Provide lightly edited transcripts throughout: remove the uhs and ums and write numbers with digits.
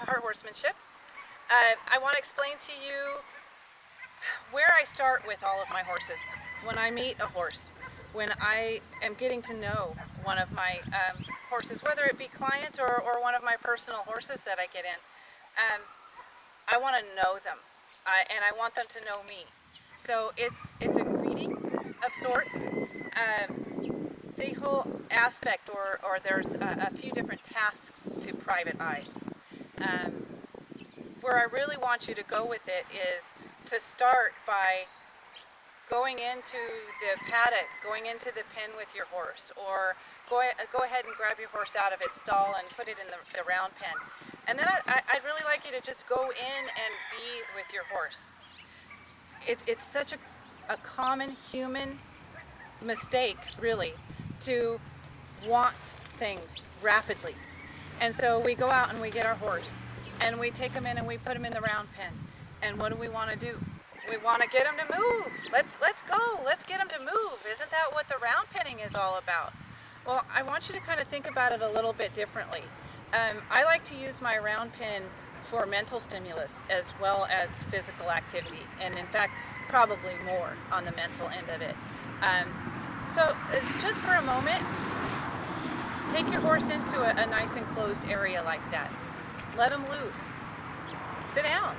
Heart Horsemanship. I want to explain to you where I start with all of my horses. When I meet a horse, when I am getting to know one of my horses, whether it be client or one of my personal horses that I get in, I want to know them, and I want them to know me. So it's a greeting of sorts. The whole aspect, or there's a few different tasks to private eyes. Where I really want you to go with it is to start by going into the paddock, going into the pen with your horse, or go ahead and grab your horse out of its stall and put it in the round pen. And then I'd really like you to just go in and be with your horse. It's such a common human mistake, really, to want things rapidly. And so we go out and we get our horse and we take him in and we put him in the round pen. And what do we want to do? We want to get him to move. Let's go. Let's get him to move. Isn't that what the round penning is all about? Well, I want you to kind of think about it a little bit differently. I like to use my round pen for mental stimulus as well as physical activity, and in fact, probably more on the mental end of it. So just for a moment, take your horse into a nice enclosed area like that. Let him loose. Sit down.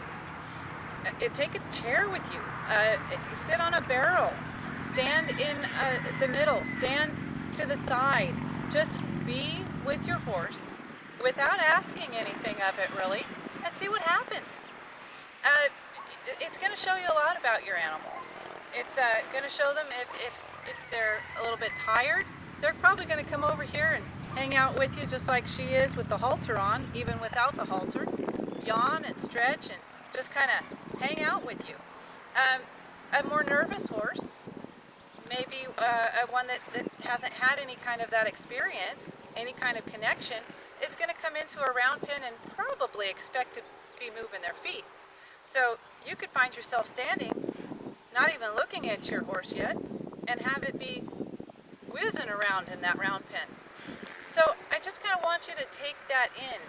Take a chair with you. Sit on a barrel. Stand in the middle. Stand to the side. Just be with your horse without asking anything of it, really, and see what happens. It's going to show you a lot about your animal. It's going to show them if they're a little bit tired, they're probably going to come over here and hang out with you just like she is with the halter on, even without the halter. Yawn and stretch and just kind of hang out with you. A more nervous horse, maybe one that hasn't had any kind of that experience, any kind of connection, is going to come into a round pen and probably expect to be moving their feet. So you could find yourself standing, not even looking at your horse yet, and have it be whizzing around in that round pen. So I just kind of want you to take that in.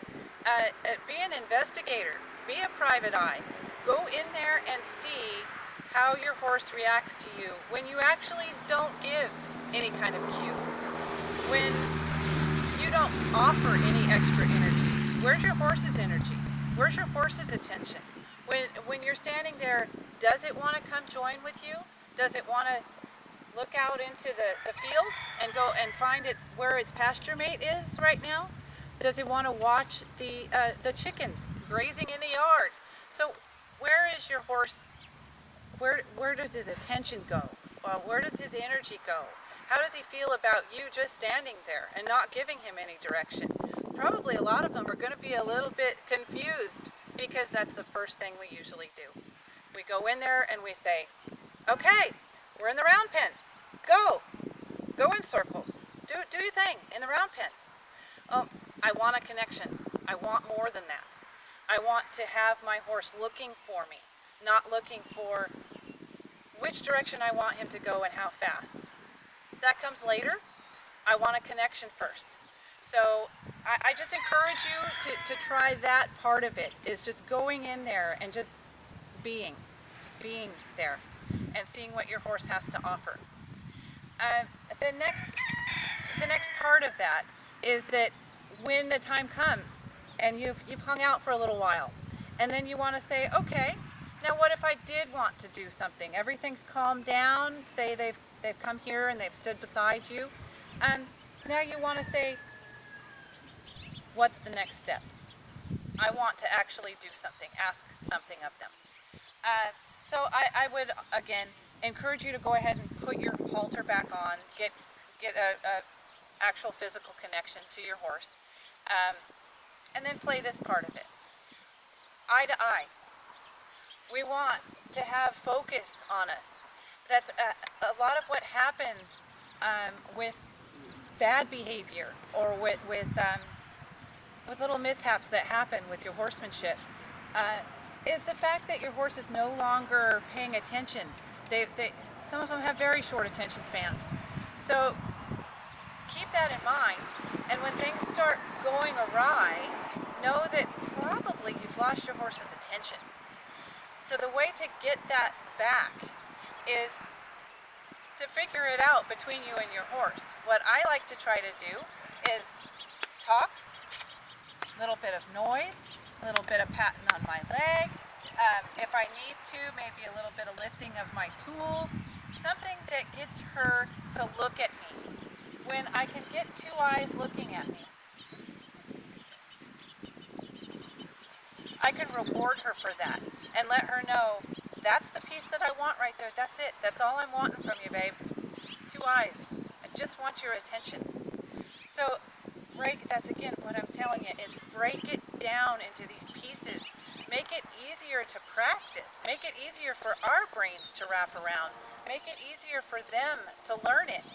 Be an investigator. Be a private eye. Go in there and see how your horse reacts to you when you actually don't give any kind of cue. When you don't offer any extra energy. Where's your horse's energy? Where's your horse's attention? When you're standing there, does it want to come join with you? Does it want to look out into the field and go and find where its pasture mate is right now? Does it want to watch the chickens grazing in the yard? So where is your horse? Where does his attention go? Where does his energy go? How does he feel about you just standing there and not giving him any direction? Probably a lot of them are going to be a little bit confused because that's the first thing we usually do. We go in there and we say, okay, we're in the round pen. Go in circles. Do your thing in the round pen. I want a connection. I want more than that. I want to have my horse looking for me, not looking for which direction I want him to go and how fast. That comes later. I want a connection first. So I just encourage you to try that part of it, is just going in there and just being there and seeing what your horse has to offer. The next part of that is that when the time comes and you've hung out for a little while, and then you want to say, okay, now what if I did want to do something? Everything's calmed down. Say they've come here and they've stood beside you. Now you want to say, what's the next step? I want to actually do something, ask something of them. So I would, again, encourage you to go ahead and put your halter back on, get a actual physical connection to your horse, and then play this part of it. Eye to eye. We want to have focus on us. That's a lot of what happens with bad behavior, or with little mishaps that happen with your horsemanship, is the fact that your horse is no longer paying attention. Some of them have very short attention spans. So keep that in mind, and when things start going awry, know that probably you've lost your horse's attention. So the way to get that back is to figure it out between you and your horse. What I like to try to do is talk, a little bit of noise, a little bit of patting on my leg. If I need to, maybe a little bit of lifting of my tools, something that gets her to look at me. When I can get two eyes looking at me, I can reward her for that and let her know that's the piece that I want right there. That's it. That's all I'm wanting from you, babe. Two eyes. I just want your attention. So that's again what I'm telling you is break it down into these pieces. Make it easier to practice. Make it easier for our brains to wrap around. Make it easier for them to learn it.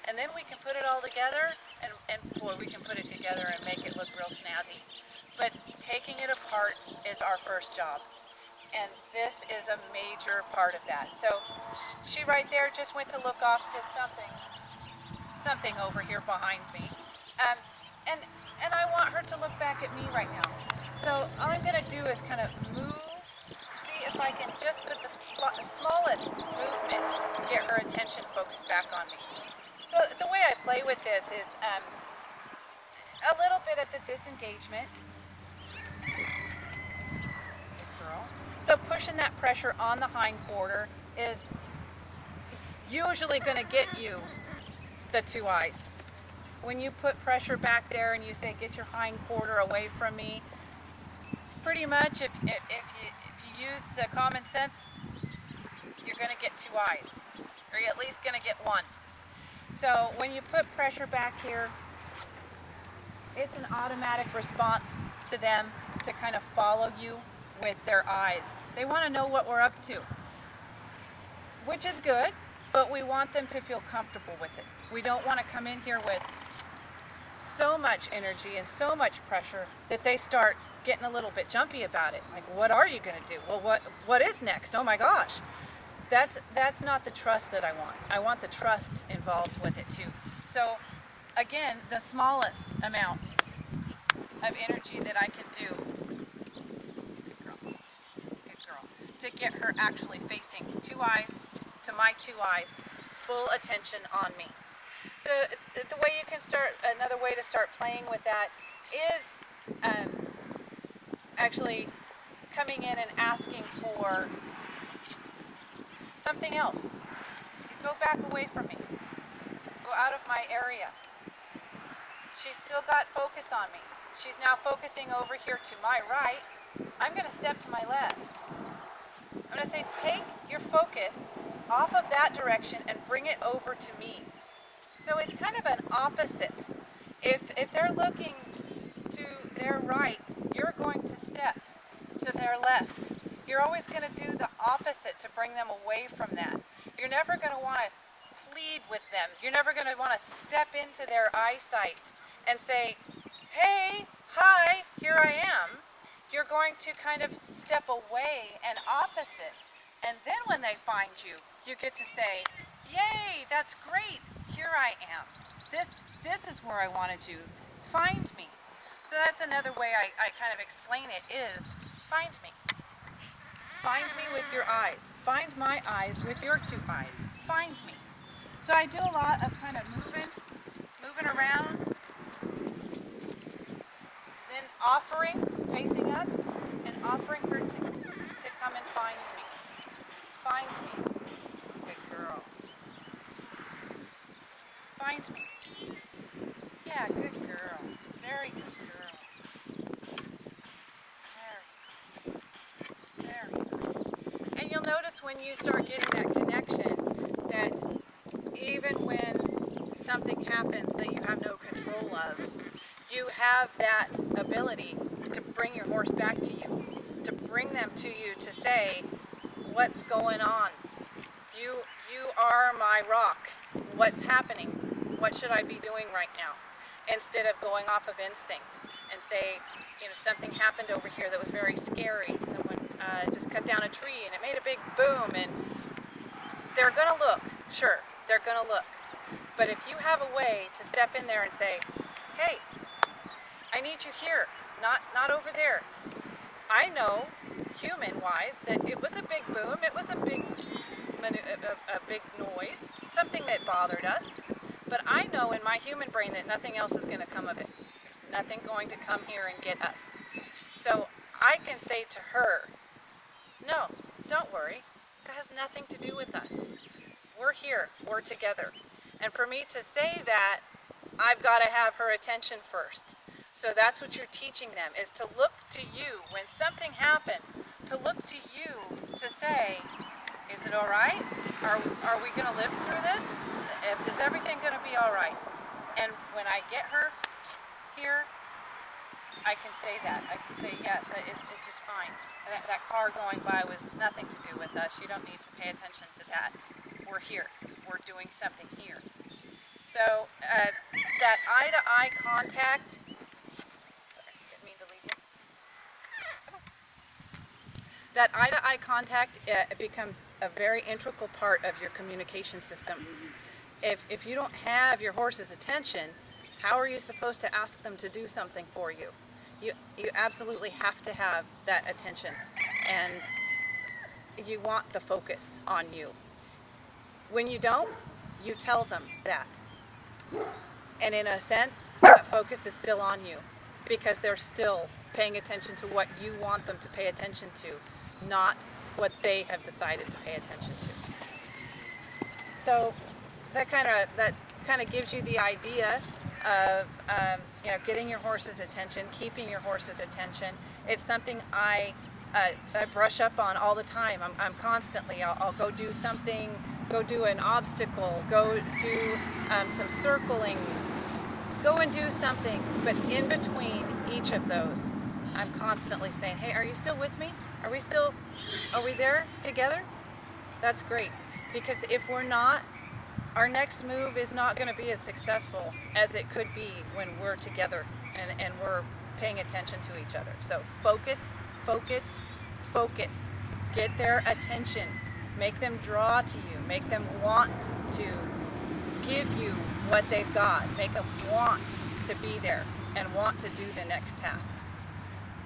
And then we can put it all together and boy, we can put it together and make it look real snazzy. But taking it apart is our first job. And this is a major part of that. So she right there just went to look off to something over here behind me. And I want her to look back at me right now. So all I'm going to do is kind of move, see if I can just with the smallest movement get her attention focused back on me. So the way I play with this is a little bit at the disengagement. Good girl. So pushing that pressure on the hind quarter is usually going to get you the two eyes. When you put pressure back there and you say get your hind quarter away from me, pretty much if you use the common sense, you're going to get two eyes, or you're at least going to get one. So when you put pressure back here, it's an automatic response to them to kind of follow you with their eyes. They want to know what we're up to, which is good, but we want them to feel comfortable with it. We don't want to come in here with so much energy and so much pressure that they start getting a little bit jumpy about it. Like, what are you going to do? Well, what is next? Oh my gosh. That's not the trust that I want. I want the trust involved with it too. So again, the smallest amount of energy that I can do, good girl, to get her actually facing two eyes to my two eyes, full attention on me. So the way you can start, another way to start playing with that is actually coming in and asking for something else. Go back away from me. Go out of my area. She's still got focus on me. She's now focusing over here to my right. I'm going to step to my left. I'm going to say, take your focus off of that direction and bring it over to me. So it's kind of an opposite. If they're looking to their right, you're going to step to their left. You're always going to do the opposite to bring them away from that. You're never going to want to plead with them. You're never going to want to step into their eyesight and say, hey, hi, here I am. You're going to kind of step away and opposite. And then when they find you, you get to say, yay, that's great. Here I am. This is where I wanted you. Find me. So that's another way I kind of explain it is find me. Find me with your eyes. Find my eyes with your two eyes. Find me. So I do a lot of kind of moving around, then offering, facing up, and offering her to come and find me. Find me. Good girl. Find me. Yeah, good girl. Very good girl. Very nice. And you'll notice when you start getting that connection that even when something happens that you have no control of, you have that ability to bring your horse back to you, to bring them to you to say, what's going on? You are my rock. What's happening? What should I be doing right now? Instead of going off of instinct and say, something happened over here that was very scary. Someone just cut down a tree and it made a big boom, and they're going to look. Sure, they're going to look. But if you have a way to step in there and say, hey, I need you here. not over there. I know, human-wise, that it was a big boom. It was a big noise, something that bothered us. But I know in my human brain that nothing else is going to come of it. Nothing going to come here and get us. So I can say to her, no, don't worry. It has nothing to do with us. We're here. We're together. And for me to say that, I've got to have her attention first. So that's what you're teaching them, is to look to you when something happens, to look to you to say, is it all right? Are we going to live through this? Is everything going to be all right? And when I get her here, I can say that. I can say, yes, it's just fine. That car going by was nothing to do with us. You don't need to pay attention to that. We're here. We're doing something here. So that eye-to-eye contact, didn't mean to leave you. That eye-to-eye contact becomes a very integral part of your communication system. If you don't have your horse's attention, how are you supposed to ask them to do something for you? You absolutely have to have that attention, and you want the focus on you. When you don't, you tell them that. And in a sense, that focus is still on you, because they're still paying attention to what you want them to pay attention to, not what they have decided to pay attention to. So that kind of gives you the idea of getting your horse's attention, keeping your horse's attention. It's something I brush up on all the time. I'm constantly, I'll go do something, go do an obstacle, go do some circling, go and do something. But in between each of those, I'm constantly saying, hey, are you still with me? Are we there together? That's great. Because if we're not, our next move is not going to be as successful as it could be when we're together and we're paying attention to each other. So focus, focus, focus. Get their attention. Make them draw to you. Make them want to give you what they've got. Make them want to be there and want to do the next task.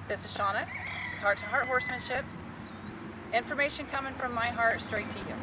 This is Shauna, Heart to Heart Horsemanship. Information coming from my heart straight to you.